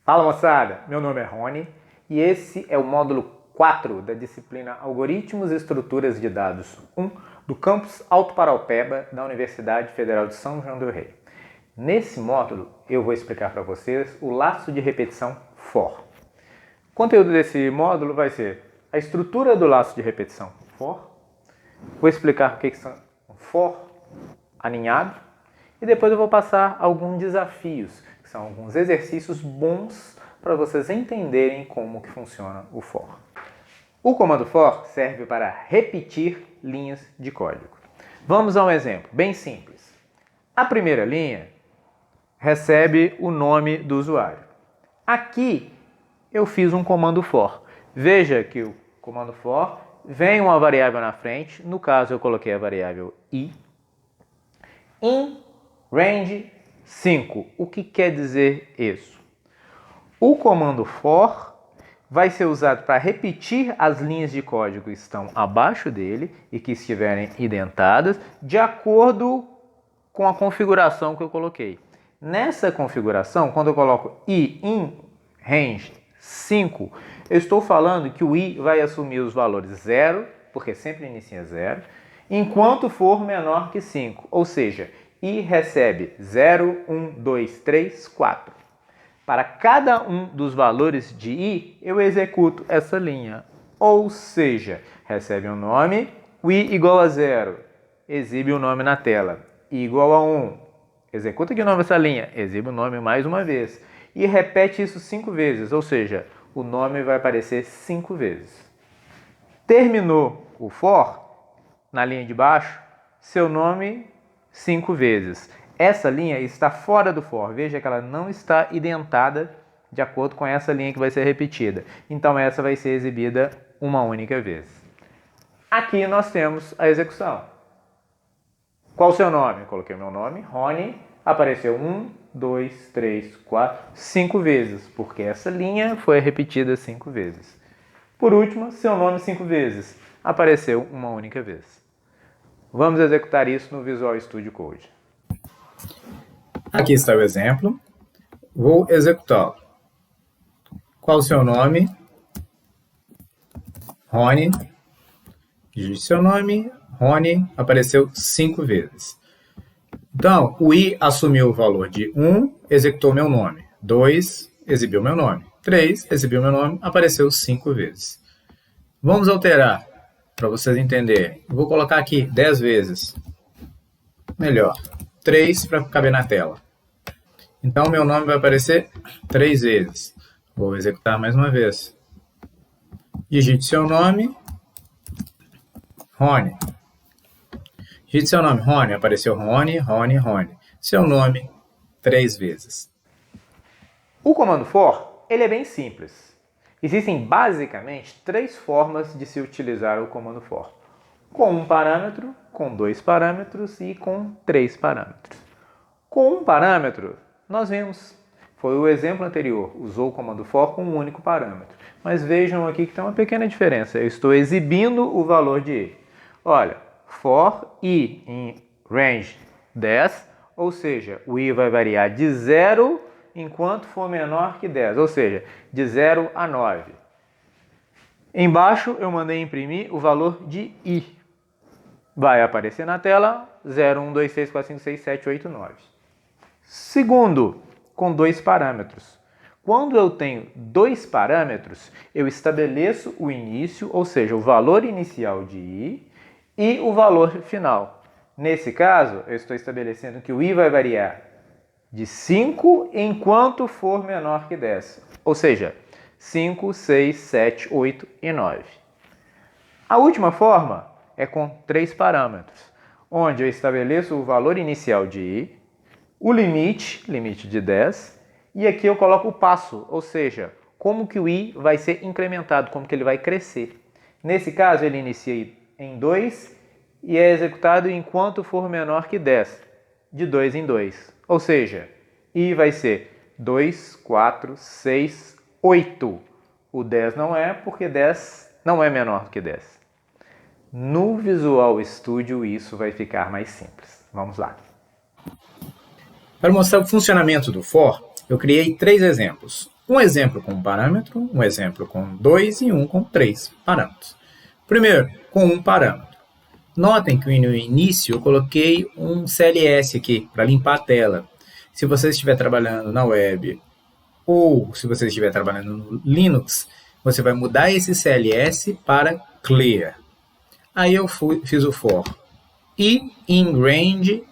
Fala moçada, meu nome é Rony e esse é o módulo 4 da disciplina Algoritmos e Estruturas de Dados 1 do campus Alto Paraupeba da Universidade Federal de São João del Rei. Nesse módulo eu vou explicar para vocês o laço de repetição for. O conteúdo desse módulo vai ser a estrutura do laço de repetição for, vou explicar o que são for aninhado e depois eu vou passar alguns desafios, que são alguns exercícios bons para vocês entenderem como que funciona o for. O comando for serve para repetir linhas de código. Vamos a um exemplo bem simples. A primeira linha recebe o nome do usuário. Aqui eu fiz um comando for. Veja que o comando for vem uma variável na frente, no caso eu coloquei a variável i, in range 5. O que quer dizer isso? O comando for vai ser usado para repetir as linhas de código que estão abaixo dele e que estiverem indentadas de acordo com a configuração que eu coloquei. Nessa configuração, quando eu coloco i in range 5, eu estou falando que o i vai assumir os valores 0, porque sempre inicia 0, enquanto for menor que 5, ou seja, i recebe 0, 1, 2, 3, 4. Para cada um dos valores de i, eu executo essa linha. Ou seja, recebe um nome, o i igual a 0, exibe o nome na tela. I igual a 1, executa de novo essa linha, exibe o nome mais uma vez. E repete isso 5 vezes, ou seja, o nome vai aparecer 5 vezes. Terminou o for, na linha de baixo, seu nome 5 vezes. Essa linha está fora do for, veja que ela não está indentada de acordo com essa linha que vai ser repetida. Então essa vai ser exibida uma única vez. Aqui nós temos a execução. Qual o seu nome? Coloquei o meu nome, Rony, apareceu 1, 2, 3, 4, 5 vezes, porque essa linha foi repetida 5 vezes. Por último, seu nome 5 vezes, apareceu uma única vez. Vamos executar isso no Visual Studio Code. Aqui está o exemplo. Vou executá-lo. Qual o seu nome? Rony. Digite seu nome. Rony apareceu 5 vezes. Então, o i assumiu o valor de 1, executou meu nome. 2, exibiu meu nome. 3, exibiu meu nome, apareceu 5 vezes. Vamos alterar para vocês entenderem. Vou colocar aqui 10 vezes. Melhor. 3 para caber na tela. Então, meu nome vai aparecer 3 vezes. Vou executar mais uma vez. Digite seu nome. Rony. Digite seu nome. Rony. Apareceu Rony, Rony, Rony. Seu nome 3 vezes. O comando for, ele é bem simples. Existem basicamente 3 formas de se utilizar o comando for. Com um parâmetro, com 2 parâmetros e com 3 parâmetros. Com um parâmetro, nós vimos, foi o exemplo anterior, usou o comando for com um único parâmetro. Mas vejam aqui que tem uma pequena diferença, eu estou exibindo o valor de i. Olha, for i em range 10, ou seja, o i vai variar de 0 enquanto for menor que 10, ou seja, de 0 a 9. Embaixo eu mandei imprimir o valor de i. Vai aparecer na tela 0, 1, 2, 3, 4, 5, 6, 7, 8, 9. Segundo, com 2 parâmetros. Quando eu tenho 2 parâmetros, eu estabeleço o início, ou seja, o valor inicial de i e o valor final. Nesse caso, eu estou estabelecendo que o i vai variar de 5 enquanto for menor que 10. Ou seja, 5, 6, 7, 8 e 9. A última forma é com 3 parâmetros, onde eu estabeleço o valor inicial de i, o limite de 10, e aqui eu coloco o passo, ou seja, como que o i vai ser incrementado, como que ele vai crescer. Nesse caso, ele inicia em 2 e é executado enquanto for menor que 10, de 2 em 2. Ou seja, i vai ser 2, 4, 6, 8. O 10 não é, porque 10 não é menor do que 10. No Visual Studio isso vai ficar mais simples. Vamos lá. Para mostrar o funcionamento do for, eu criei 3 exemplos. Um exemplo com um parâmetro, um exemplo com 2 e um com 3 parâmetros. Primeiro, com um parâmetro. Notem que no início eu coloquei um CLS aqui para limpar a tela. Se você estiver trabalhando na web ou se você estiver trabalhando no Linux, você vai mudar esse CLS para clear. Aí eu fiz o for e in range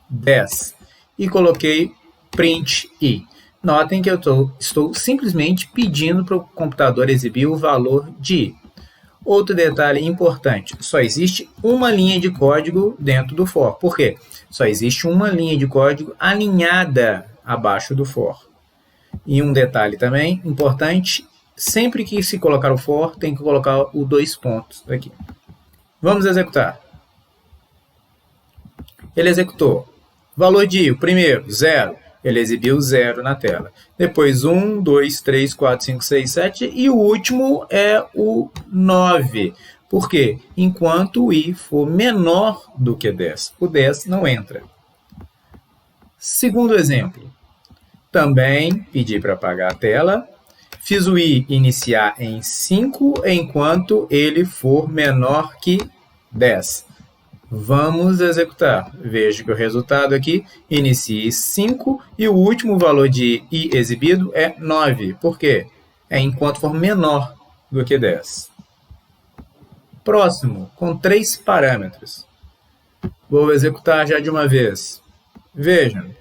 10 e coloquei print i. Notem que eu estou simplesmente pedindo para o computador exibir o valor de i. Outro detalhe importante, só existe uma linha de código dentro do for. Por quê? Só existe uma linha de código alinhada abaixo do for. E um detalhe também importante, sempre que se colocar o for, tem que colocar o 2 pontos aqui. Vamos executar. Ele executou. Valor de i, o primeiro, 0. Ele exibiu 0 na tela. Depois 1, 2, 3, 4, 5, 6, 7 e o último é o 9. Por quê? Enquanto o i for menor do que 10. O 10 não entra. Segundo exemplo. Também pedi para apagar a tela. Fiz o i iniciar em 5 enquanto ele for menor que 10. Vamos executar. Veja que o resultado aqui inicia 5 e o último valor de i exibido é 9. Por quê? É enquanto for menor do que 10. Próximo, com 3 parâmetros. Vou executar já de uma vez. Vejam,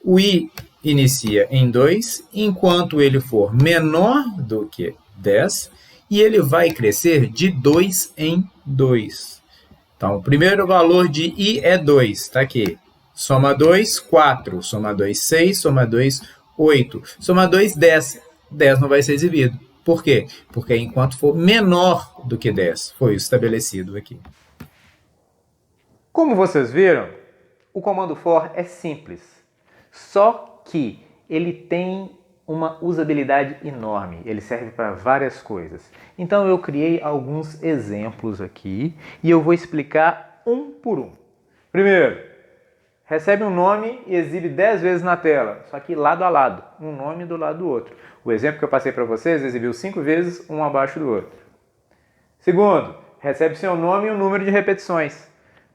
o i inicia em 2, enquanto ele for menor do que 10, e ele vai crescer de 2 em 2. Então, o primeiro valor de i é 2, está aqui. Soma 2, 4. Soma 2, 6. Soma 2, 8. Soma 2, 10. 10 não vai ser exibido. Por quê? Porque enquanto for menor do que 10, foi estabelecido aqui. Como vocês viram, o comando for é simples, só que ele tem uma usabilidade enorme, ele serve para várias coisas. Então eu criei alguns exemplos aqui e eu vou explicar um por um. Primeiro, recebe um nome e exibe 10 vezes na tela, só que lado a lado, um nome do lado do outro. O exemplo que eu passei para vocês exibiu 5 vezes, um abaixo do outro. Segundo, recebe seu nome e o número de repetições.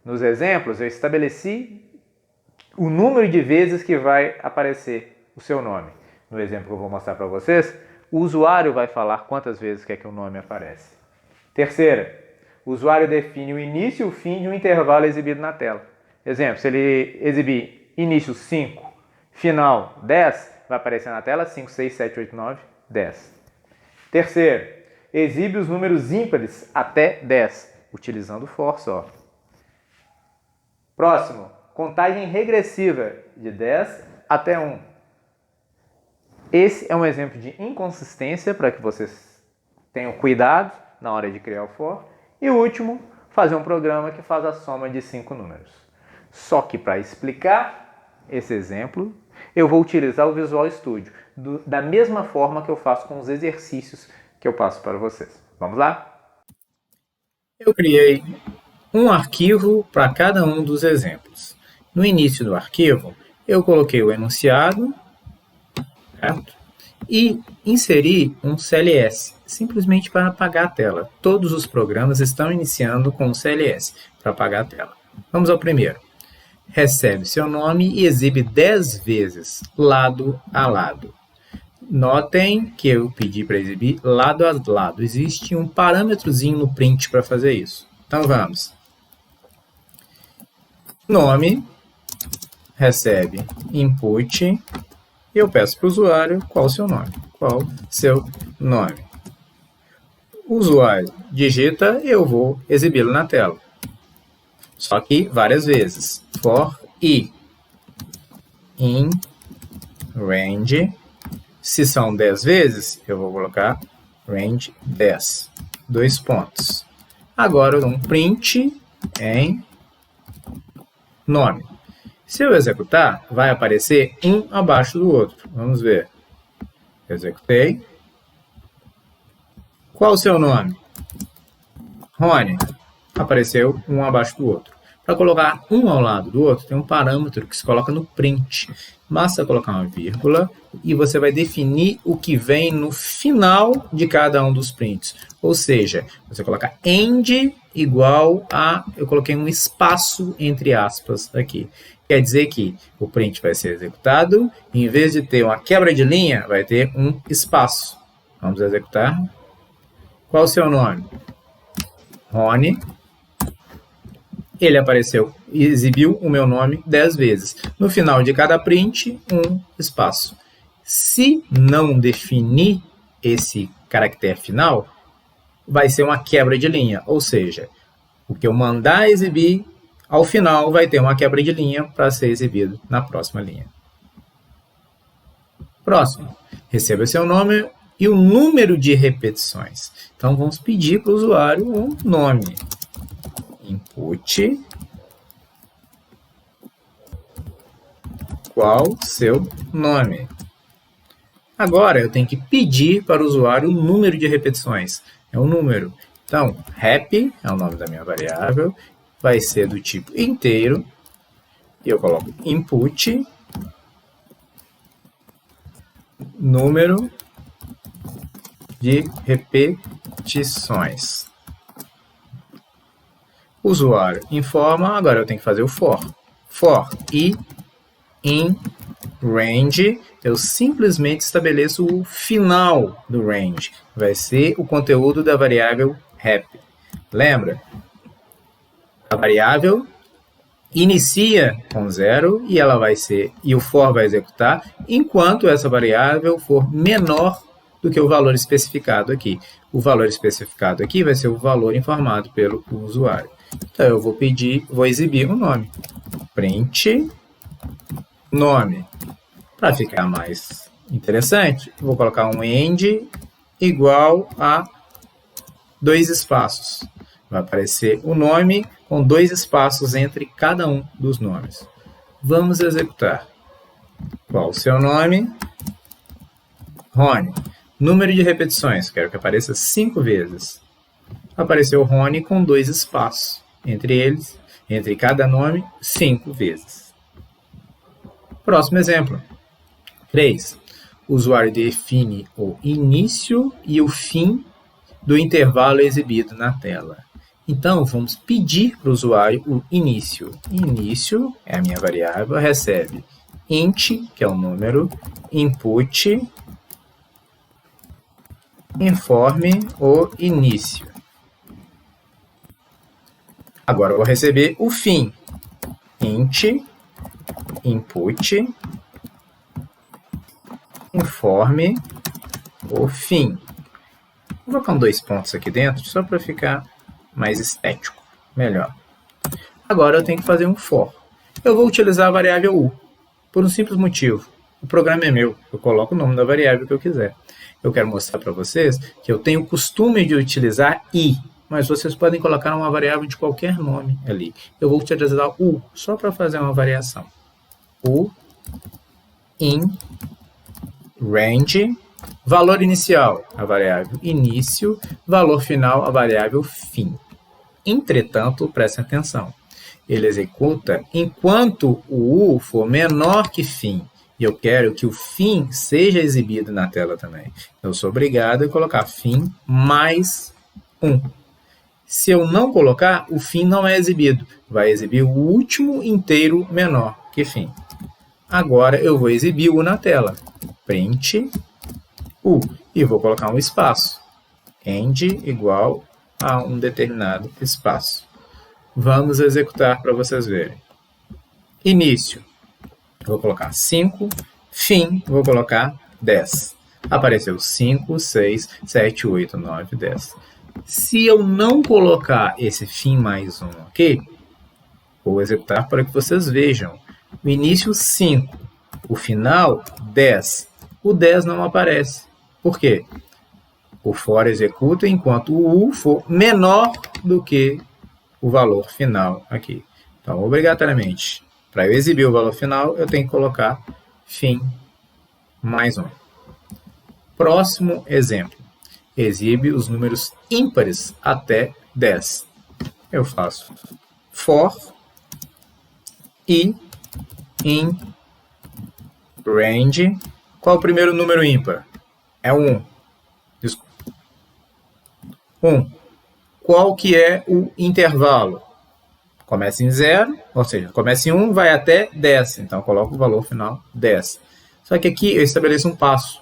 Nos exemplos eu estabeleci o número de vezes que vai aparecer o seu nome. No exemplo que eu vou mostrar para vocês, o usuário vai falar quantas vezes quer que o nome apareça. Terceira, o usuário define o início e o fim de um intervalo exibido na tela. Exemplo, se ele exibir início 5, final 10, vai aparecer na tela 5, 6, 7, 8, 9, 10. Terceiro, exibe os números ímpares até 10, utilizando o for só. Próximo, contagem regressiva de 10 até 1. Esse é um exemplo de inconsistência para que vocês tenham cuidado na hora de criar o for. E o último, fazer um programa que faz a soma de 5 números. Só que para explicar esse exemplo, eu vou utilizar o Visual Studio, da mesma forma que eu faço com os exercícios que eu passo para vocês. Vamos lá? Eu criei um arquivo para cada um dos exemplos. No início do arquivo, eu coloquei o enunciado, certo? E inseri um CLS, simplesmente para apagar a tela. Todos os programas estão iniciando com o CLS, para apagar a tela. Vamos ao primeiro. Recebe seu nome e exibe 10 vezes, lado a lado. Notem que eu pedi para exibir lado a lado. Existe um parâmetrozinho no print para fazer isso. Então vamos. Nome, recebe input, e eu peço para o usuário qual o seu nome. Qual seu nome? O usuário digita e eu vou exibi-lo na tela. Só que várias vezes. For i in range. Se são 10 vezes, eu vou colocar range 10. 2 pontos. Agora eu dou um print em nome. Se eu executar, vai aparecer um abaixo do outro. Vamos ver. Executei. Qual o seu nome? Rony. Apareceu um abaixo do outro. Para colocar um ao lado do outro, tem um parâmetro que se coloca no print. Basta colocar uma vírgula e você vai definir o que vem no final de cada um dos prints. Ou seja, você coloca end igual a... Eu coloquei um espaço entre aspas aqui. Quer dizer que o print vai ser executado e em vez de ter uma quebra de linha, vai ter um espaço. Vamos executar. Qual o seu nome? Rony. Ele apareceu e exibiu o meu nome 10 vezes. No final de cada print, um espaço. Se não definir esse caractere final, vai ser uma quebra de linha. Ou seja, o que eu mandar exibir, ao final vai ter uma quebra de linha para ser exibido na próxima linha. Próximo. Receba seu nome e o número de repetições. Então, vamos pedir para o usuário um nome. Input. Qual seu nome? Agora, eu tenho que pedir para o usuário o número de repetições. É um número. Então, rep é o nome da minha variável. Vai ser do tipo inteiro. E eu coloco input. Número de repetições. O usuário informa, agora eu tenho que fazer o for. For e in range, eu simplesmente estabeleço o final do range. Vai ser o conteúdo da variável rep. Lembra? A variável inicia com 0 e ela vai ser, e o for vai executar enquanto essa variável for menor do que o valor especificado aqui. O valor especificado aqui vai ser o valor informado pelo usuário. Então, eu vou exibir um nome. Print nome. Para ficar mais interessante, vou colocar um end igual a 2 espaços. Vai aparecer o nome com 2 espaços entre cada um dos nomes. Vamos executar. Qual o seu nome? Rony. Número de repetições. Quero que apareça 5 vezes. Apareceu Rony com 2 espaços. Entre eles, entre cada nome, 5 vezes. Próximo exemplo. 3. O usuário define o início e o fim do intervalo exibido na tela. Então, vamos pedir para o usuário o início. Início é a minha variável, recebe int, que é o número, input, informe o início. Agora eu vou receber o fim. Int, input, informe o fim. Vou colocar 2 pontos aqui dentro, só para ficar mais estético, melhor. Agora eu tenho que fazer um for. Eu vou utilizar a variável u, por um simples motivo. O programa é meu, eu coloco o nome da variável que eu quiser. Eu quero mostrar para vocês que eu tenho o costume de utilizar i, mas vocês podem colocar uma variável de qualquer nome ali. Eu vou utilizar u, só para fazer uma variação. U, in, range, valor inicial, a variável início, valor final, a variável fim. Entretanto, prestem atenção, ele executa enquanto o u for menor que fim. E eu quero que o fim seja exibido na tela também. Eu sou obrigado a colocar fim mais 1. Se eu não colocar, o fim não é exibido. Vai exibir o último inteiro menor que fim. Agora eu vou exibir o na tela. Print u. E vou colocar um espaço. End igual a um determinado espaço. Vamos executar para vocês verem. Início. Vou colocar 5. Fim. Vou colocar 10. Apareceu 5, 6, 7, 8, 9, 10. Se eu não colocar esse fim mais 1 aqui, vou executar para que vocês vejam. O início 5. O final 10. O 10 não aparece. Por quê? O for executa enquanto o u for menor do que o valor final aqui. Então, obrigatoriamente, para eu exibir o valor final, eu tenho que colocar fim mais 1. Próximo exemplo. Exibe os números ímpares até 10. Eu faço for e in range. Qual o primeiro número ímpar? É 1. 1. Qual que é o intervalo? Começa em 0, ou seja, começa em 1, vai até 10. Então, eu coloco o valor final 10. Só que aqui eu estabeleço um passo.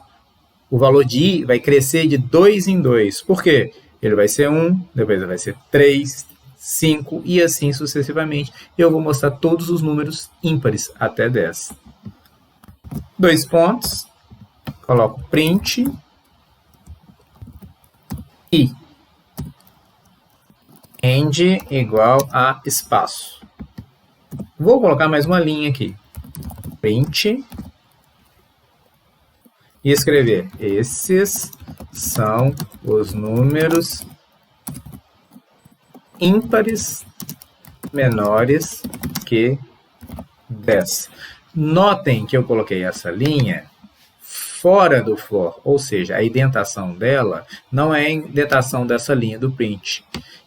O valor de i vai crescer de 2 em 2. Por quê? Ele vai ser 1, depois ele vai ser 3, 5 e assim sucessivamente. Eu vou mostrar todos os números ímpares até 10. 2 pontos. Coloco print i. End igual a espaço. Vou colocar mais uma linha aqui. Print. E escrever. Esses são os números ímpares menores que 10. Notem que eu coloquei essa linha fora do for, ou seja, a indentação dela não é a indentação dessa linha do print.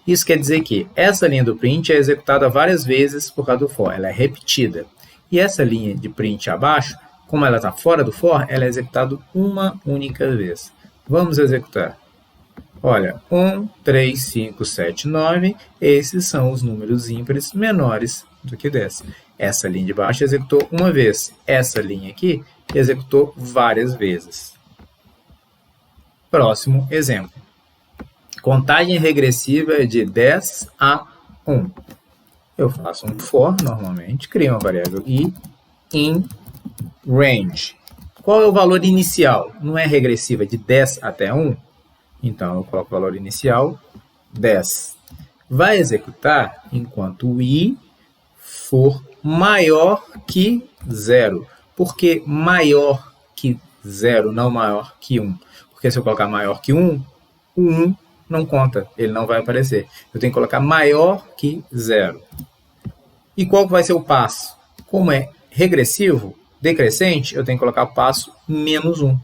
Isso quer dizer que essa linha do print é executada várias vezes por causa do for, ela é repetida. E essa linha de print abaixo, como ela está fora do for, ela é executada uma única vez. Vamos executar. Olha, 1, 3, 5, 7, 9, esses são os números ímpares menores do que 10. Essa linha de baixo executou uma vez. Essa linha aqui executou várias vezes. Próximo exemplo. Contagem regressiva de 10 a 1. Eu faço um for, normalmente, crio uma variável i, in range. Qual é o valor inicial? Não é regressiva de 10 até 1? Então, eu coloco o valor inicial, 10. Vai executar enquanto o i for maior que 0. Por que maior que 0, não maior que 1? Porque se eu colocar maior que 1, o 1 não conta, ele não vai aparecer. Eu tenho que colocar maior que 0. E qual vai ser o passo? Como é regressivo, decrescente, eu tenho que colocar o passo menos 1.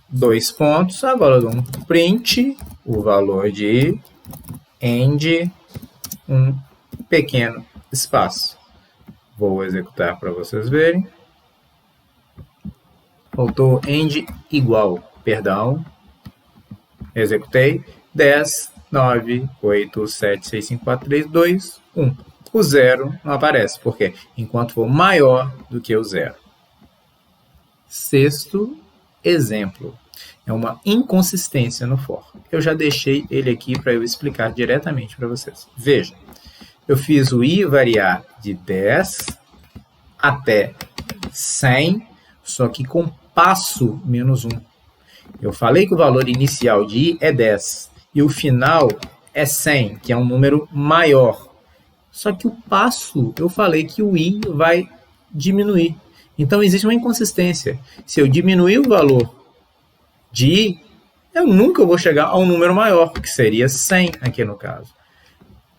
2 pontos, agora eu dou um print, o valor de end, um pequeno espaço. Vou executar para vocês verem. Faltou end igual, perdão. Executei. 10, 9, 8, 7, 6, 5, 4, 3, 2, 1. O 0 não aparece, por quê? Enquanto for maior do que o 0. Sexto exemplo. É uma inconsistência no for. Eu já deixei ele aqui para eu explicar diretamente para vocês. Veja, eu fiz o i variar de 10 até 100, só que com passo menos 1. Eu falei que o valor inicial de i é 10 e o final é 100, que é um número maior. Só que o passo, eu falei que o i vai diminuir. Então, existe uma inconsistência. Se eu diminuir o valor de i, eu nunca vou chegar a um número maior, que seria 100 aqui no caso.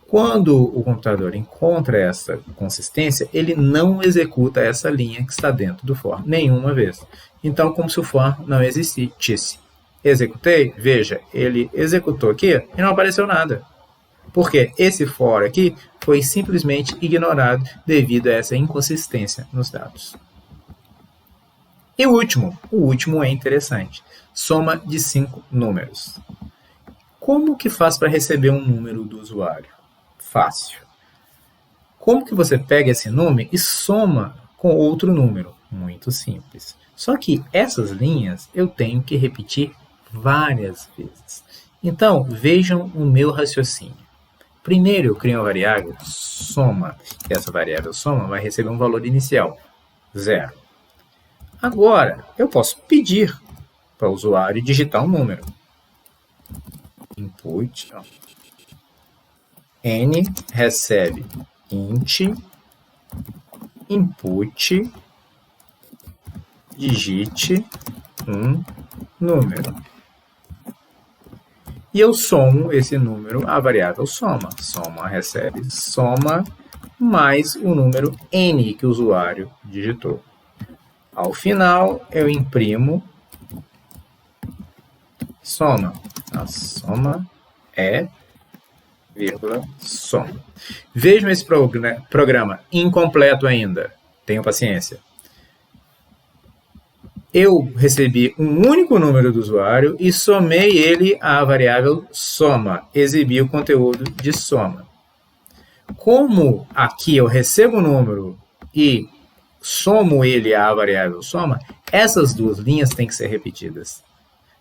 Quando o computador encontra essa consistência, ele não executa essa linha que está dentro do for nenhuma vez. Então, como se o for não existisse. Executei, veja, ele executou aqui e não apareceu nada. Porque esse for aqui foi simplesmente ignorado devido a essa inconsistência nos dados. E o último é interessante. Soma de 5 números. Como que faz para receber um número do usuário? Fácil. Como que você pega esse número e soma com outro número? Muito simples. Só que essas linhas eu tenho que repetir várias vezes. Então, vejam o meu raciocínio. Primeiro eu crio uma variável soma. E essa variável soma vai receber um valor inicial, 0. Agora, eu posso pedir para o usuário digitar um número. Input. N recebe int, input, digite um número. E eu somo esse número à variável soma. Soma recebe soma mais o número n que o usuário digitou. Ao final, eu imprimo soma. A soma é vírgula, soma. Vejam esse programa incompleto ainda. Tenham paciência. Eu recebi um único número do usuário e somei ele à variável soma. Exibi o conteúdo de soma. Como aqui eu recebo o número e somo ele à variável soma, essas duas linhas têm que ser repetidas.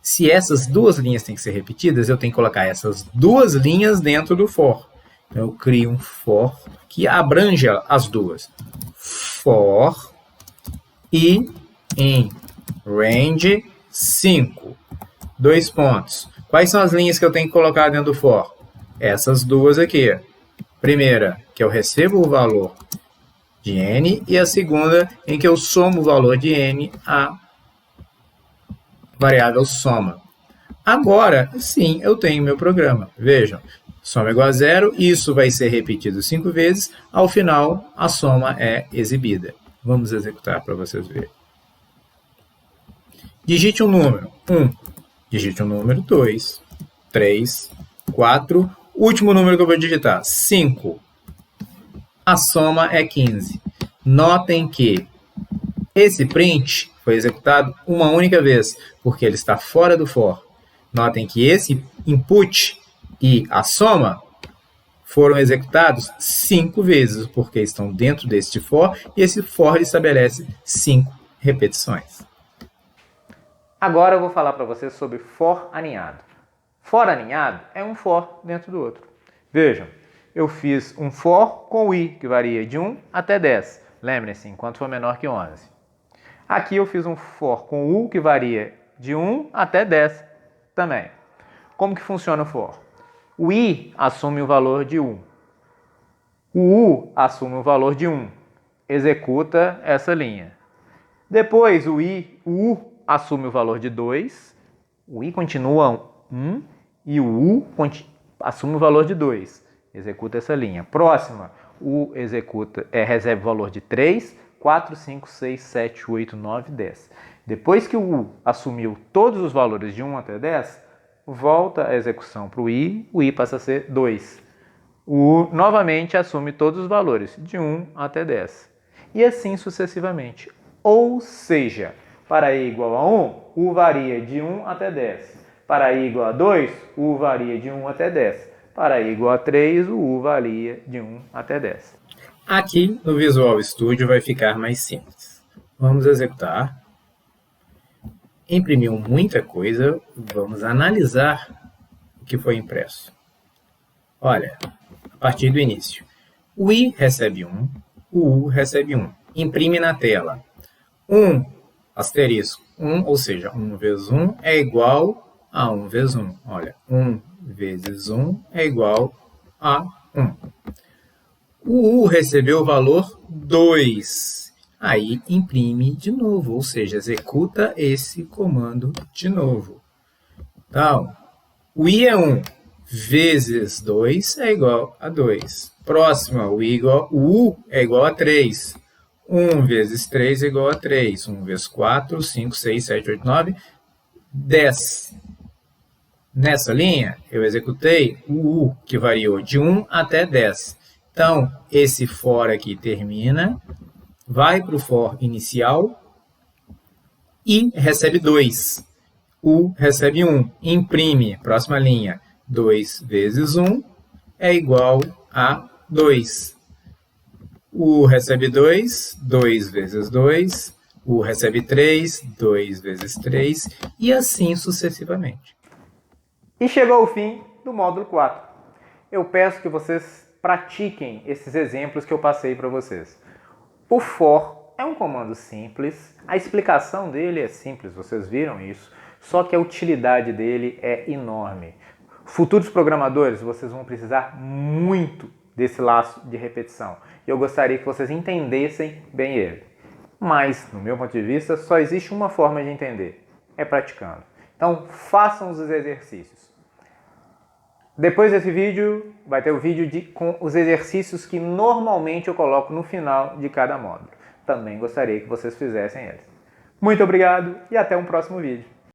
Se essas duas linhas têm que ser repetidas, eu tenho que colocar essas duas linhas dentro do for. Então, eu crio um for que abranja as duas. For e em range 5. 2 pontos. Quais são as linhas que eu tenho que colocar dentro do for? Essas duas aqui. Primeira, que eu recebo o valor de n, e a segunda, em que eu somo o valor de n à variável soma. Agora, sim, eu tenho meu programa. Vejam, soma igual a 0, isso vai ser repetido 5 vezes, ao final a soma é exibida. Vamos executar para vocês verem. Digite um número, 1. Digite um número, 2, 3, 4. Último número que eu vou digitar, 5. A soma é 15. Notem que esse print foi executado uma única vez, porque ele está fora do for. Notem que esse input e a soma foram executados 5 vezes, porque estão dentro deste for, e esse for estabelece 5 repetições. Agora eu vou falar para vocês sobre for aninhado. For aninhado é um for dentro do outro. Vejam, eu fiz um for com o i, que varia de 1 até 10. Lembrem-se, enquanto for menor que 11. Aqui eu fiz um for com o u, que varia de 1 até 10 também. Como que funciona o for? O i assume o valor de 1. O u assume o valor de 1. Executa essa linha. Depois o u assume o valor de 2. O i continua 1 e o u assume o valor de 2. Executa essa linha. Próxima, o recebe o valor de 3, 4, 5, 6, 7, 8, 9, 10. Depois que o u assumiu todos os valores de 1 até 10, volta a execução para o i passa a ser 2. O u novamente assume todos os valores de 1 até 10. E assim sucessivamente. Ou seja, para i igual a 1, u varia de 1 até 10. Para i igual a 2, u varia de 1 até 10. Para i igual a 3, o u varia de 1 até 10. Aqui no Visual Studio vai ficar mais simples. Vamos executar. Imprimiu muita coisa, vamos analisar o que foi impresso. Olha, a partir do início. O i recebe 1, o u recebe 1. Imprime na tela. 1, asterisco, 1, ou seja, 1 vezes 1 é igual a 1 vezes 1. Olha, 1 vezes 1 é igual a 1. O u recebeu o valor 2. Aí imprime de novo, ou seja, executa esse comando de novo. Então, o i é 1 vezes 2 é igual a 2. Próxima, o u é igual a 3. 1 vezes 3 é igual a 3. 1 vezes 4, 5, 6, 7, 8, 9, 10. Nessa linha, eu executei o u, que variou de 1 até 10. Então, esse for aqui termina, vai para o for inicial e recebe 2. U recebe 1. Imprime, próxima linha, 2 vezes 1 é igual a 2. U recebe 2, 2 vezes 2. U recebe 3, 2 vezes 3, e assim sucessivamente. E chegou o fim do módulo 4. Eu peço que vocês pratiquem esses exemplos que eu passei para vocês. O for é um comando simples, a explicação dele é simples, vocês viram isso, só que a utilidade dele é enorme. Futuros programadores, vocês vão precisar muito desse laço de repetição. E eu gostaria que vocês entendessem bem ele. Mas, no meu ponto de vista, só existe uma forma de entender, é praticando. Então, façam os exercícios. Depois desse vídeo, vai ter o vídeo com os exercícios que normalmente eu coloco no final de cada módulo. Também gostaria que vocês fizessem eles. Muito obrigado e até um próximo vídeo.